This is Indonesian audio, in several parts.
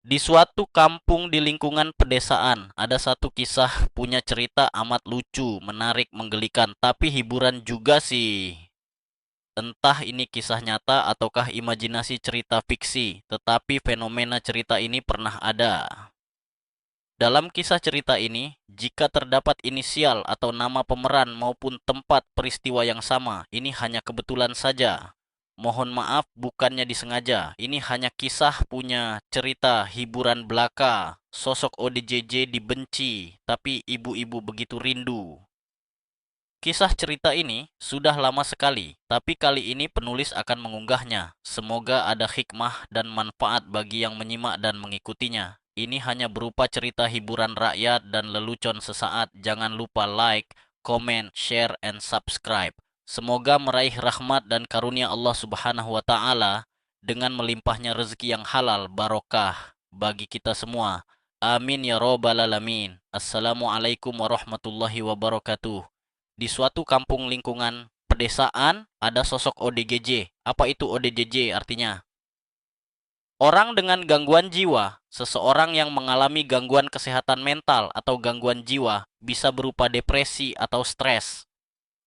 Di suatu kampung di lingkungan pedesaan, ada satu kisah punya cerita amat lucu, menarik, menggelikan, tapi hiburan juga sih. Entah ini kisah nyata ataukah imajinasi cerita fiksi, tetapi fenomena cerita ini pernah ada. Dalam kisah cerita ini, jika terdapat inisial atau nama pemeran maupun tempat peristiwa yang sama, ini hanya kebetulan saja. Mohon maaf, bukannya disengaja. Ini hanya kisah punya cerita hiburan belaka. Sosok ODJJ dibenci, tapi ibu-ibu begitu rindu. Kisah cerita ini sudah lama sekali, tapi kali ini penulis akan mengunggahnya. Semoga ada hikmah dan manfaat bagi yang menyimak dan mengikutinya. Ini hanya berupa cerita hiburan rakyat dan lelucon sesaat. Jangan lupa like, comment, share, and subscribe. Semoga meraih rahmat dan karunia Allah Subhanahu wa Ta'ala dengan melimpahnya rezeki yang halal barokah bagi kita semua. Amin ya robbal alamin. Assalamualaikum warahmatullahi wabarakatuh. Di suatu kampung lingkungan pedesaan ada sosok ODGJ. Apa itu ODGJ artinya? Orang dengan gangguan jiwa, seseorang yang mengalami gangguan kesehatan mental atau gangguan jiwa, bisa berupa depresi atau stres.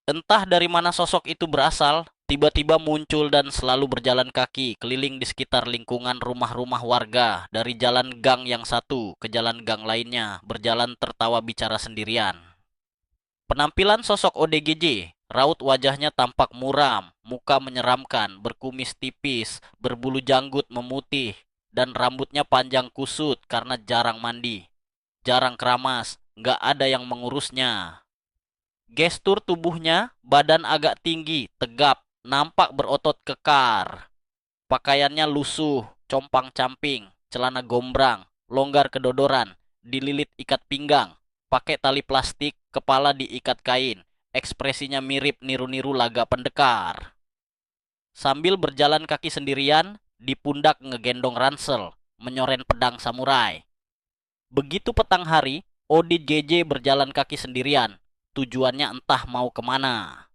Entah dari mana sosok itu berasal, tiba-tiba muncul dan selalu berjalan kaki keliling di sekitar lingkungan rumah-rumah warga, dari jalan gang yang satu ke jalan gang lainnya, berjalan tertawa bicara sendirian. Penampilan sosok ODGJ, raut wajahnya tampak muram, muka menyeramkan, berkumis tipis, berbulu janggut memutih, dan rambutnya panjang kusut karena jarang mandi. Jarang keramas, nggak ada yang mengurusnya. Gestur tubuhnya, badan agak tinggi, tegap, nampak berotot kekar. Pakaiannya lusuh, compang-camping, celana gombrang, longgar kedodoran, dililit ikat pinggang, pakai tali plastik, kepala diikat kain. Ekspresinya mirip niru-niru laga pendekar. Sambil berjalan kaki sendirian, di pundak ngegendong ransel, menyoren pedang samurai. Begitu petang hari, Odit JJ berjalan kaki sendirian. Tujuannya entah mau kemana.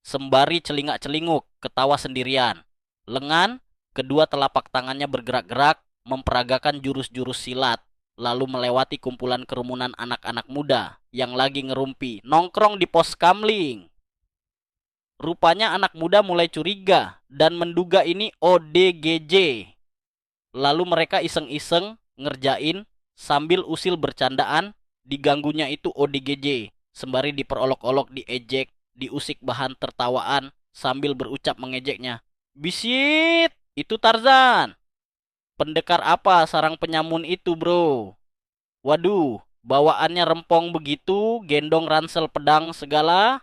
Sembari celingak-celinguk, ketawa sendirian. Lengan, kedua telapak tangannya bergerak-gerak, memperagakan jurus-jurus silat, lalu melewati kumpulan kerumunan anak-anak muda yang lagi ngerumpi, nongkrong di pos kamling. Rupanya anak muda mulai curiga dan menduga ini ODGJ. Lalu mereka iseng-iseng ngerjain sambil usil bercandaan, diganggunya itu ODGJ, sembari diperolok-olok, diejek, diusik bahan tertawaan sambil berucap mengejeknya. Bisit, itu Tarzan. Pendekar apa sarang penyamun itu, bro? Waduh, bawaannya rempong begitu, gendong ransel pedang segala.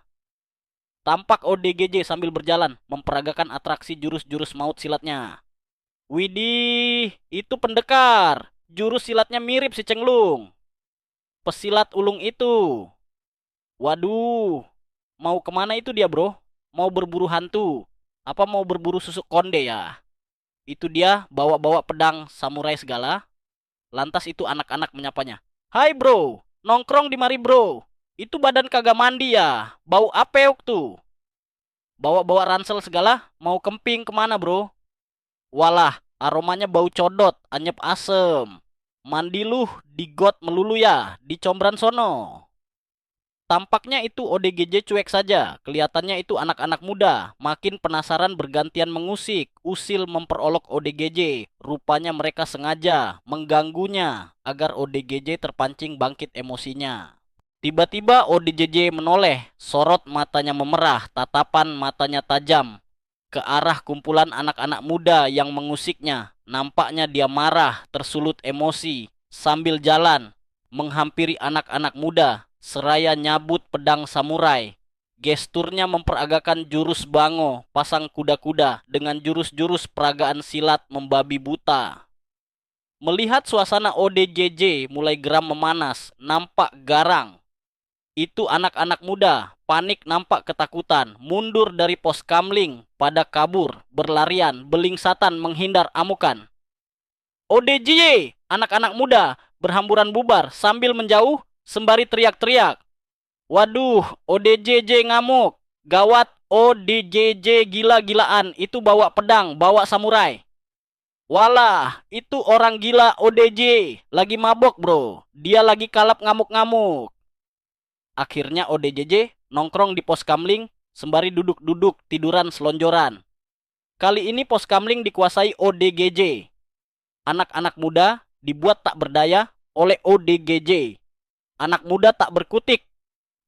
Tampak ODGJ sambil berjalan, memperagakan atraksi jurus-jurus maut silatnya. Widih, itu pendekar. Jurus silatnya mirip si Cenglung. Pesilat ulung itu. Waduh, mau kemana itu dia, bro? Mau berburu hantu? Apa mau berburu susuk konde ya? Itu dia bawa-bawa pedang samurai segala. Lantas itu anak-anak menyapanya. Hai bro, nongkrong di mari bro. Itu badan kagak mandi ya? Bau apeuk tuh. Bawa-bawa ransel segala, mau kemping kemana bro? Walah, aromanya bau codot, anyep asem. Mandi luh di got melulu ya, di combran sono. Tampaknya itu ODGJ cuek saja. Kelihatannya itu anak-anak muda. Makin penasaran bergantian mengusik, usil memperolok ODGJ. Rupanya mereka sengaja mengganggunya agar ODGJ terpancing bangkit emosinya. Tiba-tiba ODGJ menoleh, sorot matanya memerah, tatapan matanya tajam ke arah kumpulan anak-anak muda yang mengusiknya. Nampaknya dia marah, tersulut emosi, sambil jalan menghampiri anak-anak muda, seraya nyabut pedang samurai. Gesturnya memperagakan jurus bango, pasang kuda-kuda, dengan jurus-jurus peragaan silat membabi buta. Melihat suasana ODJJ mulai geram memanas, nampak garang. Itu anak-anak muda, panik nampak ketakutan, mundur dari pos kamling, pada kabur, berlarian, belingsatan menghindar amukan. ODJ, anak-anak muda, berhamburan bubar sambil menjauh sembari teriak-teriak. Waduh, ODJJ ngamuk. Gawat, ODJJ gila-gilaan, itu bawa pedang, bawa samurai. Walah, itu orang gila ODJ. Lagi mabok bro. Dia lagi kalap ngamuk-ngamuk. Akhirnya ODJJ nongkrong di pos kamling sembari duduk-duduk tiduran selonjoran. Kali ini pos kamling dikuasai ODGJ. Anak-anak muda dibuat tak berdaya oleh ODGJ. Anak muda tak berkutik,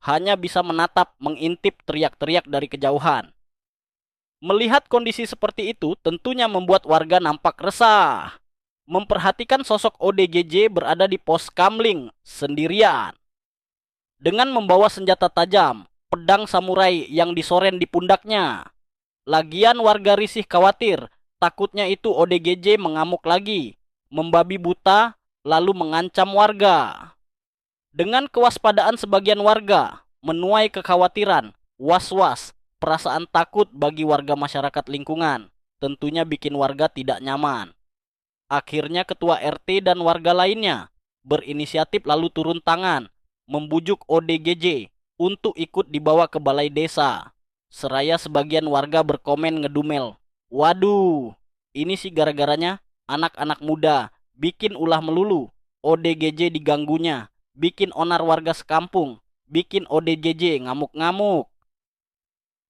hanya bisa menatap, mengintip teriak-teriak dari kejauhan. Melihat kondisi seperti itu tentunya membuat warga nampak resah. Memperhatikan sosok ODGJ berada di pos kamling sendirian. Dengan membawa senjata tajam, pedang samurai yang disoren di pundaknya. Lagian warga risih khawatir, takutnya itu ODGJ mengamuk lagi, membabi buta, lalu mengancam warga. Dengan kewaspadaan sebagian warga, menuai kekhawatiran, was-was, perasaan takut bagi warga masyarakat lingkungan, tentunya bikin warga tidak nyaman. Akhirnya ketua RT dan warga lainnya berinisiatif lalu turun tangan, membujuk ODGJ untuk ikut dibawa ke balai desa. Seraya sebagian warga berkomen ngedumel, "Waduh, ini sih gara-garanya anak-anak muda bikin ulah melulu, ODGJ diganggunya, bikin onar warga sekampung, bikin ODGJ ngamuk-ngamuk."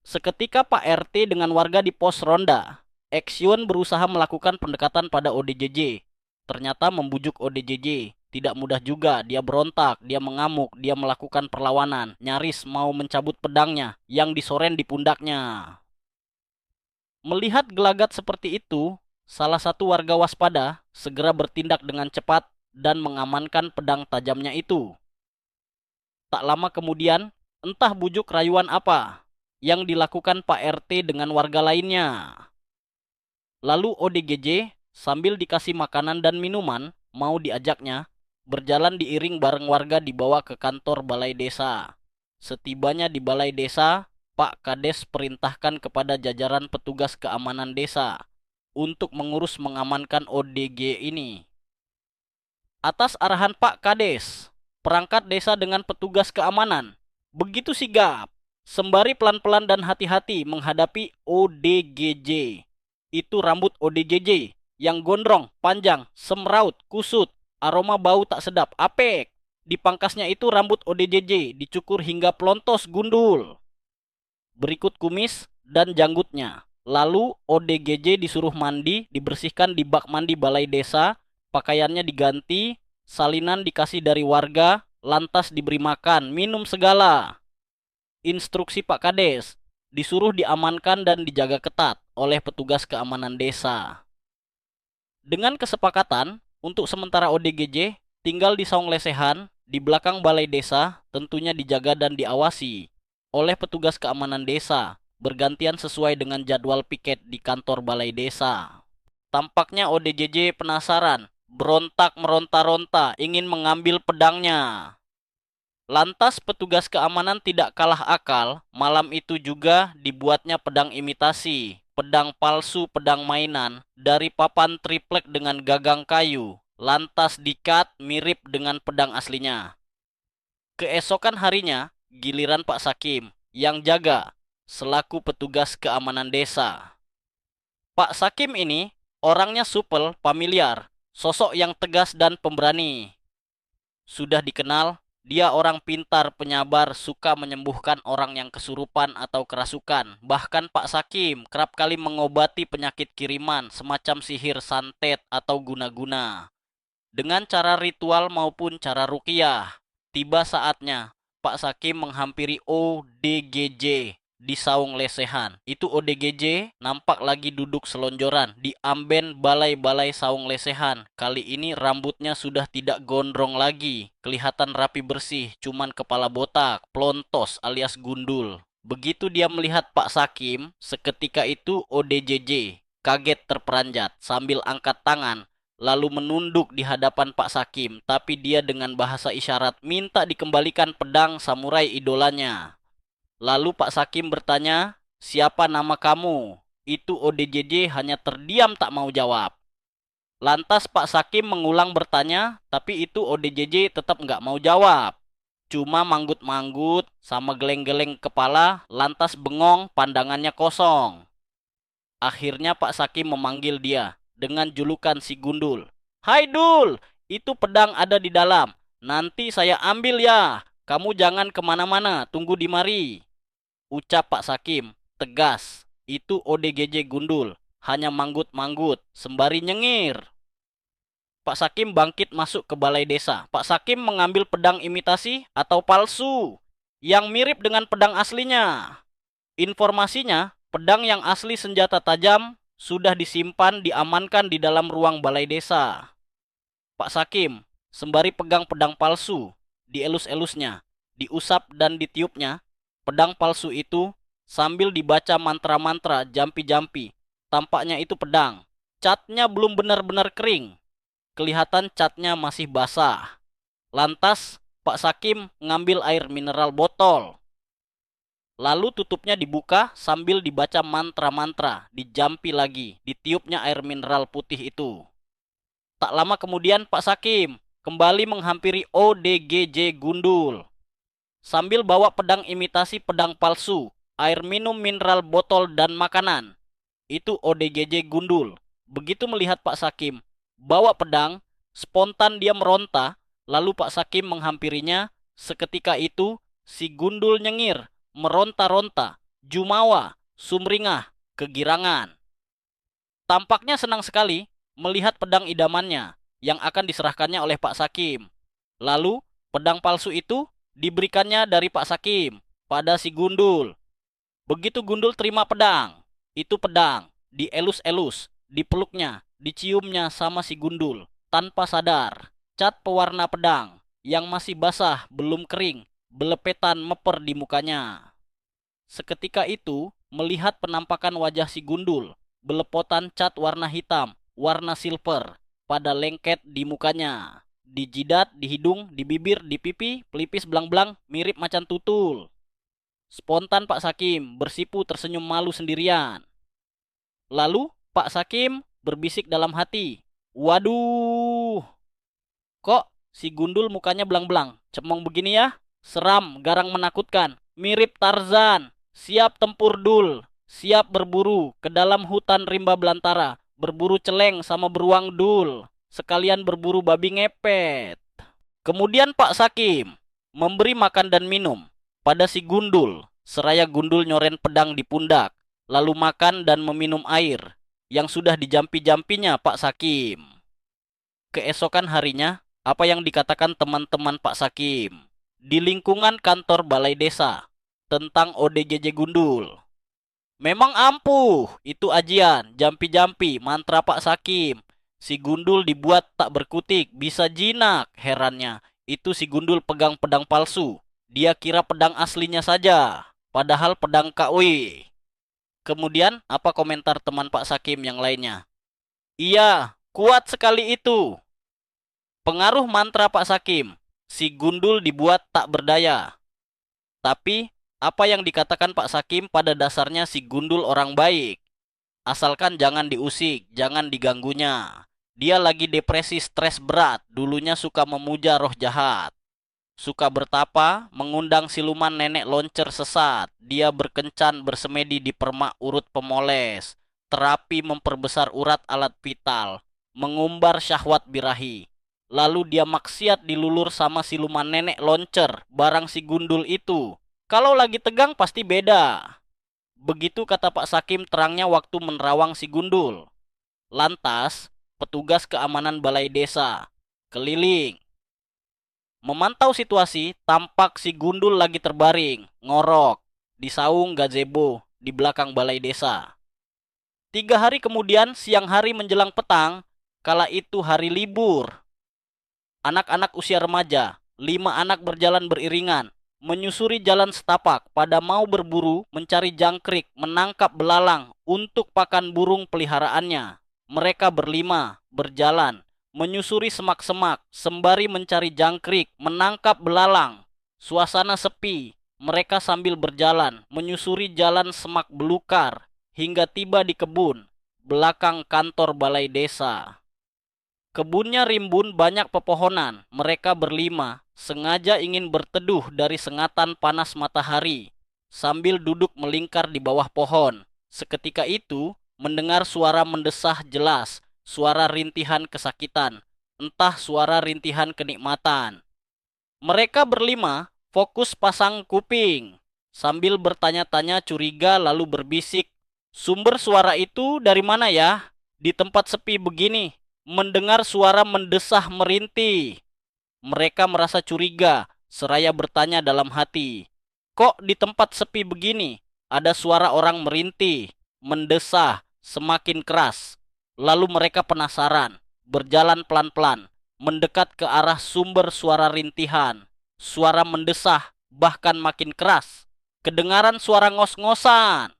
Seketika Pak RT dengan warga di pos ronda, Action berusaha melakukan pendekatan pada ODJJ. Ternyata membujuk ODJJ tidak mudah juga. Dia berontak, dia mengamuk, dia melakukan perlawanan, nyaris mau mencabut pedangnya yang disoren di pundaknya. Melihat gelagat seperti itu, salah satu warga waspada segera bertindak dengan cepat dan mengamankan pedang tajamnya itu. Tak lama kemudian, entah bujuk rayuan apa yang dilakukan Pak RT dengan warga lainnya. Lalu ODGJ sambil dikasih makanan dan minuman mau diajaknya berjalan diiring bareng warga dibawa ke kantor balai desa. Setibanya di balai desa, Pak Kades perintahkan kepada jajaran petugas keamanan desa untuk mengurus mengamankan ODG ini. Atas arahan Pak Kades, perangkat desa dengan petugas keamanan begitu sigap, sembari pelan-pelan dan hati-hati menghadapi ODGJ. Itu rambut ODGJ yang gondrong, panjang, semraut, kusut, aroma bau tak sedap, apek. Di pangkasnya itu rambut ODGJ dicukur hingga pelontos gundul. Berikut kumis dan janggutnya. Lalu ODGJ disuruh mandi, dibersihkan di bak mandi balai desa, pakaiannya diganti, salinan dikasih dari warga, lantas diberi makan, minum segala. Instruksi Pak Kades, disuruh diamankan dan dijaga ketat oleh petugas keamanan desa. Dengan kesepakatan, untuk sementara ODGJ tinggal di saung lesehan di belakang balai desa, tentunya dijaga dan diawasi oleh petugas keamanan desa, bergantian sesuai dengan jadwal piket di kantor balai desa. Tampaknya ODGJ penasaran, berontak meronta-ronta, ingin mengambil pedangnya. Lantas petugas keamanan tidak kalah akal, malam itu juga dibuatnya pedang imitasi, pedang palsu, pedang mainan, dari papan triplek dengan gagang kayu, lantas dikat mirip dengan pedang aslinya. Keesokan harinya, giliran Pak Sakim yang jaga, selaku petugas keamanan desa. Pak Sakim ini orangnya supel, familiar, sosok yang tegas dan pemberani. Sudah dikenal, dia orang pintar, penyabar, suka menyembuhkan orang yang kesurupan atau kerasukan. Bahkan Pak Sakim kerap kali mengobati penyakit kiriman semacam sihir santet atau guna-guna. Dengan cara ritual maupun cara ruqyah. Tiba saatnya Pak Sakim menghampiri ODGJ di saung lesehan. Itu ODGJ nampak lagi duduk selonjoran di amben balai-balai saung lesehan. Kali ini rambutnya sudah tidak gondrong lagi, kelihatan rapi bersih, cuman kepala botak, plontos alias gundul. Begitu dia melihat Pak Sakim, seketika itu ODGJ kaget terperanjat sambil angkat tangan lalu menunduk di hadapan Pak Sakim, tapi dia dengan bahasa isyarat minta dikembalikan pedang samurai idolanya. Lalu Pak Sakim bertanya, "Siapa nama kamu?" Itu ODJJ hanya terdiam tak mau jawab. Lantas Pak Sakim mengulang bertanya, tapi itu ODJJ tetap nggak mau jawab. Cuma manggut-manggut sama geleng-geleng kepala, lantas bengong, pandangannya kosong. Akhirnya Pak Sakim memanggil dia dengan julukan si Gundul. "Hai Dul, itu pedang ada di dalam. Nanti saya ambil ya. Kamu jangan kemana-mana, tunggu di mari," ucap Pak Sakim tegas. Itu ODGJ Gundul hanya manggut-manggut sembari nyengir. Pak Sakim bangkit masuk ke balai desa. Pak Sakim mengambil pedang imitasi atau palsu yang mirip dengan pedang aslinya. Informasinya, pedang yang asli senjata tajam sudah disimpan diamankan di dalam ruang balai desa. Pak Sakim sembari pegang pedang palsu, dielus-elusnya, diusap dan ditiupnya, pedang palsu itu sambil dibaca mantra-mantra jampi-jampi. Tampaknya itu pedang. Catnya belum benar-benar kering. Kelihatan catnya masih basah. Lantas Pak Sakim ngambil air mineral botol. Lalu tutupnya dibuka sambil dibaca mantra-mantra, dijampi lagi, ditiupnya air mineral putih itu. Tak lama kemudian Pak Sakim kembali menghampiri ODGJ Gundul sambil bawa pedang imitasi pedang palsu, air minum mineral botol dan makanan. Itu ODGJ Gundul. Begitu melihat Pak Sakim bawa pedang, spontan dia meronta, lalu Pak Sakim menghampirinya. Seketika itu si Gundul nyengir, meronta-ronta, jumawa, sumringah, kegirangan. Tampaknya senang sekali melihat pedang idamannya yang akan diserahkannya oleh Pak Sakim. Lalu pedang palsu itu diberikannya dari Pak Sakim pada si Gundul. Begitu Gundul terima pedang, itu pedang dielus-elus, dipeluknya, diciumnya sama si Gundul tanpa sadar. Cat pewarna pedang yang masih basah belum kering belepetan meper di mukanya. Seketika itu melihat penampakan wajah si Gundul, belepotan cat warna hitam, warna silver pada lengket di mukanya, di jidat, di hidung, di bibir, di pipi, pelipis belang-belang mirip macan tutul. Spontan Pak Sakim bersipu tersenyum malu sendirian. Lalu Pak Sakim berbisik dalam hati, "Waduh, kok si Gundul mukanya belang-belang, cemong begini ya? Seram, garang menakutkan, mirip Tarzan. Siap tempur Dul, siap berburu ke dalam hutan rimba belantara, berburu celeng sama beruang Dul, sekalian berburu babi ngepet." Kemudian Pak Sakim memberi makan dan minum pada si Gundul, seraya Gundul nyoren pedang di pundak, lalu makan dan meminum air yang sudah dijampi-jampinya Pak Sakim. Keesokan harinya, apa yang dikatakan teman-teman Pak Sakim di lingkungan kantor balai desa tentang ODGJ Gundul? Memang ampuh, itu ajian, jampi-jampi, mantra Pak Sakim. Si Gundul dibuat tak berkutik, bisa jinak. Herannya, itu si Gundul pegang pedang palsu. Dia kira pedang aslinya saja, padahal pedang KW. Kemudian, apa komentar teman Pak Sakim yang lainnya? "Iya, kuat sekali itu. Pengaruh mantra Pak Sakim, si Gundul dibuat tak berdaya." Tapi, apa yang dikatakan Pak Sakim pada dasarnya si Gundul orang baik. Asalkan jangan diusik, jangan diganggunya. Dia lagi depresi stres berat, dulunya suka memuja roh jahat. Suka bertapa, mengundang siluman nenek loncer sesat. Dia berkencan bersemedi di permak urut pemoles. Terapi memperbesar urat alat vital. Mengumbar syahwat birahi. Lalu dia maksiat dilulur sama siluman nenek loncer, barang si Gundul itu. Kalau lagi tegang pasti beda. Begitu kata Pak Sakim terangnya waktu menerawang si Gundul. Lantas, petugas keamanan balai desa keliling memantau situasi. Tampak si Gundul lagi terbaring, ngorok, di saung gazebo di belakang balai desa. 3 hari kemudian, siang hari menjelang petang, kala itu hari libur. Anak-anak usia remaja, 5 anak berjalan beriringan, menyusuri jalan setapak pada mau berburu, mencari jangkrik, menangkap belalang untuk pakan burung peliharaannya. Mereka berlima berjalan, menyusuri semak-semak, sembari mencari jangkrik, menangkap belalang. Suasana sepi, mereka sambil berjalan, menyusuri jalan semak belukar, hingga tiba di kebun, belakang kantor balai desa. Kebunnya rimbun banyak pepohonan. Mereka berlima sengaja ingin berteduh dari sengatan panas matahari sambil duduk melingkar di bawah pohon. Seketika itu mendengar suara mendesah jelas, suara rintihan kesakitan, entah suara rintihan kenikmatan. Mereka berlima fokus pasang kuping, sambil bertanya-tanya curiga lalu berbisik, "Sumber suara itu dari mana ya? Di tempat sepi begini, mendengar suara mendesah merintih." Mereka merasa curiga, seraya bertanya dalam hati, "Kok di tempat sepi begini ada suara orang merintih, mendesah, semakin keras?" Lalu mereka penasaran, berjalan pelan-pelan, mendekat ke arah sumber suara rintihan. Suara mendesah, bahkan makin keras. Kedengaran suara ngos-ngosan.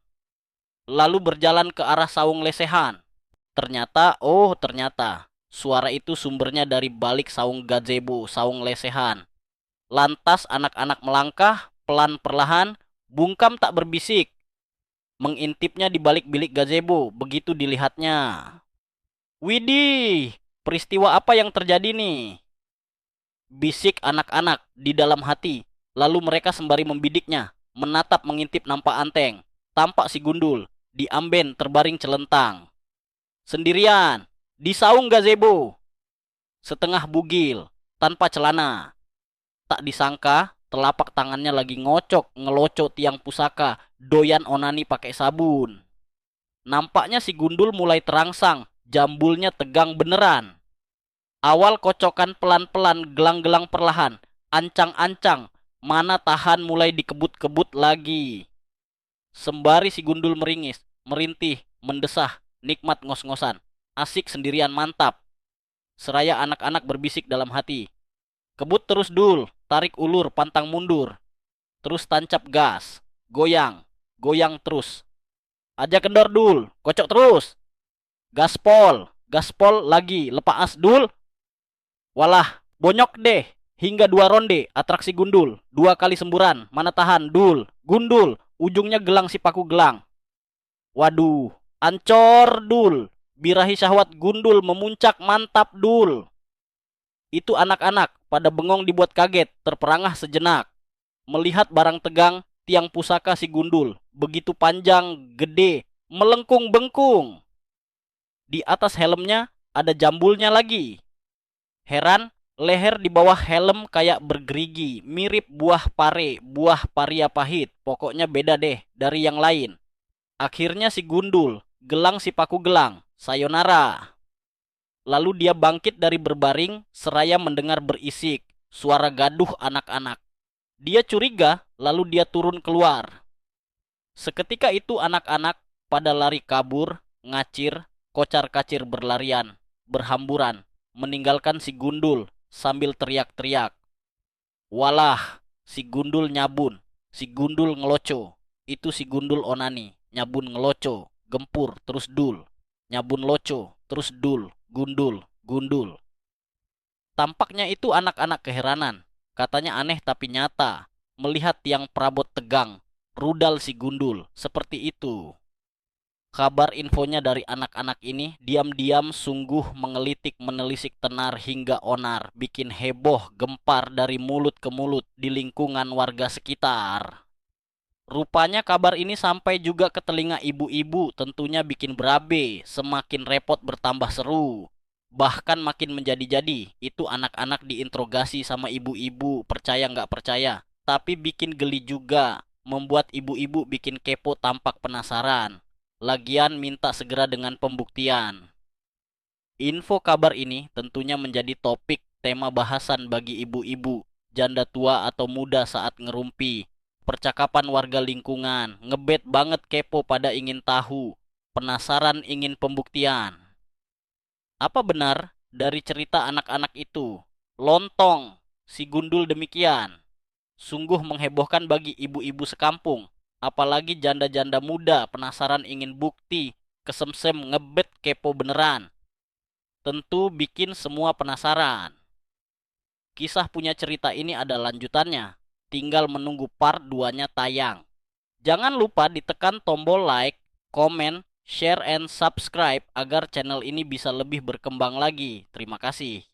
Lalu berjalan ke arah saung lesehan. Ternyata, suara itu sumbernya dari balik saung gazebo, saung lesehan. Lantas anak-anak melangkah, pelan perlahan, bungkam tak berbisik. Mengintipnya di balik bilik gazebo, begitu dilihatnya. "Widih, peristiwa apa yang terjadi nih?" bisik anak-anak di dalam hati. Lalu mereka sembari membidiknya, menatap mengintip nampak Anteng. Tampak si Gundul, di amben terbaring celentang. Sendirian, di saung gazebo. Setengah bugil, tanpa celana. Tak disangka, telapak tangannya lagi ngocok, ngelocok tiang pusaka, doyan onani pakai sabun. Nampaknya si Gundul mulai terangsang, jambulnya tegang beneran. Awal kocokan pelan-pelan, gelang-gelang perlahan, ancang-ancang, mana tahan mulai dikebut-kebut lagi. Sembari si Gundul meringis, merintih, mendesah, nikmat ngos-ngosan, asik sendirian mantap. Seraya anak-anak berbisik dalam hati, "Kebut terus Dul, tarik ulur, pantang mundur. Terus tancap gas, goyang, goyang terus. Aja kendor Dul, kocok terus. Gaspol, gaspol lagi, lepas Dul. Walah, bonyok deh. Hingga 2 ronde, atraksi Gundul. 2 kali semburan, mana tahan, Dul. Gundul, ujungnya gelang si paku gelang. Waduh, ancor, Dul. Birahi syahwat Gundul memuncak mantap, Dul." Itu anak-anak pada bengong dibuat kaget, terperangah sejenak. Melihat barang tegang, tiang pusaka si Gundul. Begitu panjang, gede, melengkung bengkung. Di atas helmnya ada jambulnya lagi. Heran, leher di bawah helm kayak bergerigi, mirip buah pare, buah paria pahit. Pokoknya beda deh dari yang lain. Akhirnya si Gundul, gelang si paku gelang, sayonara. Lalu dia bangkit dari berbaring, seraya mendengar berisik, suara gaduh anak-anak. Dia curiga, lalu dia turun keluar. Seketika itu anak-anak pada lari kabur, ngacir, kocar-kacir berlarian, berhamburan, meninggalkan si Gundul sambil teriak-teriak. Walah, si Gundul nyabun, si Gundul ngeloco. Itu si Gundul onani, nyabun ngeloco, gempur terus Dul. Nyabun loco, terus Dul, Gundul, Gundul. Tampaknya itu anak-anak keheranan. Katanya aneh tapi nyata. Melihat tiang perabot tegang, rudal si Gundul, seperti itu. Kabar infonya dari anak-anak ini diam-diam sungguh mengelitik menelisik tenar hingga onar, bikin heboh gempar dari mulut ke mulut di lingkungan warga sekitar. Rupanya kabar ini sampai juga ke telinga ibu-ibu, tentunya bikin berabe, semakin repot bertambah seru. Bahkan makin menjadi-jadi, itu anak-anak diinterogasi sama ibu-ibu, percaya nggak percaya. Tapi bikin geli juga, membuat ibu-ibu bikin kepo tampak penasaran. Lagian minta segera dengan pembuktian. Info kabar ini tentunya menjadi topik tema bahasan bagi ibu-ibu, janda tua atau muda saat ngerumpi. Percakapan warga lingkungan, ngebet banget kepo pada ingin tahu, penasaran ingin pembuktian. Apa benar dari cerita anak-anak itu? Lontong, si Gundul demikian. Sungguh menghebohkan bagi ibu-ibu sekampung. Apalagi janda-janda muda penasaran ingin bukti, kesemsem ngebet kepo beneran. Tentu bikin semua penasaran. Kisah punya cerita ini ada lanjutannya. Tinggal menunggu part 2-nya tayang. Jangan lupa ditekan tombol like, komen, share, and subscribe agar channel ini bisa lebih berkembang lagi. Terima kasih.